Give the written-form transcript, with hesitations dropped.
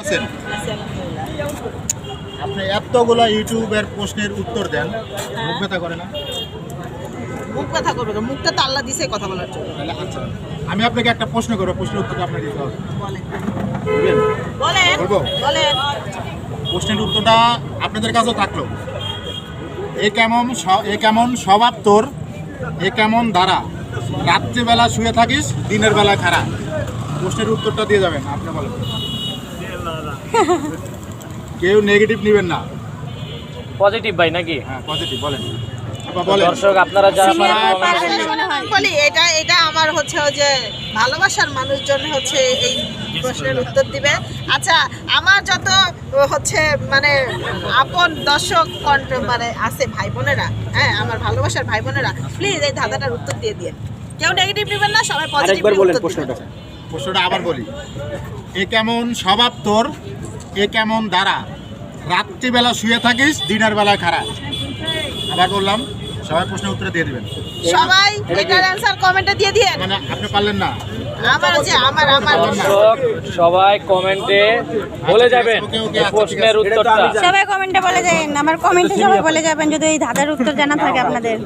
আছেন? আপনি এতগুলা ইউটিউবের প্রশ্নের উত্তর দেন, মুখ ব্যথা করে না? মুখ ব্যথা করবে তো, মুখটা তো আল্লাহ দিছে কথা বলার জন্য। তাহলে আচ্ছা, আমি আপনাকে একটা প্রশ্ন করবো, প্রশ্নের উত্তরটা আপনার দিতে হবে। বলেন বুঝলেন? বলেন বলবো? বলেন। প্রশ্নের উত্তরটা আপনাদের কাছেও থাকলো। এ কেমন স্বভাব তোর, এ কেমন দ্বারা, রাত্রিবেলা শুয়ে থাকিস, দিনের বেলা খাড়া। প্রশ্নের উত্তরটা দিয়ে যাবেন, আপনি বলেন। কেউ নেগেটিভ নেবেন না। পজিটিভ ভাই নাকি? হ্যাঁ, পজিটিভ বলেন। আপা বলেন। দর্শক আপনারা যারা এটা আমার হচ্ছে ওই যে ভালোবাসার মানুষজন হচ্ছে এই প্রশ্নের উত্তর দিবে। আচ্ছা, আমার যত হচ্ছে মানে আপন দর্শক মানে আছে ভাই বোনেরা, হ্যাঁ আমার ভালোবাসার ভাই বোনেরা, প্লিজ এই ধাঁধাটার উত্তর দিয়ে দিয়ে। কেউ নেগেটিভ নেবেন না, সবাই পজিটিভ উত্তর দিবেন। প্রশ্নটা আবার বলি। এ কেমন স্বভাব তোর, এ কেমন দ্বারা, রাত্রিবেলা শুয়ে থাকিস, দিনের বেলা খারাপ। আবার বললাম, সবাই প্রশ্নের উত্তর দিয়ে দিবেন। সবাই এটার অ্যানসার কমেন্টে দিয়ে দিয়ে। মানে আপনি পারলেন না? আমার হচ্ছে আমার দর্শক সবাই কমেন্টে বলে যাবেন এই প্রশ্নের উত্তরটা। সবাই কমেন্টে বলে যাবেন, আমার কমেন্টে সবাই বলে যাবেন যদি এই ধাঁধার উত্তর জানা থাকে আপনাদের।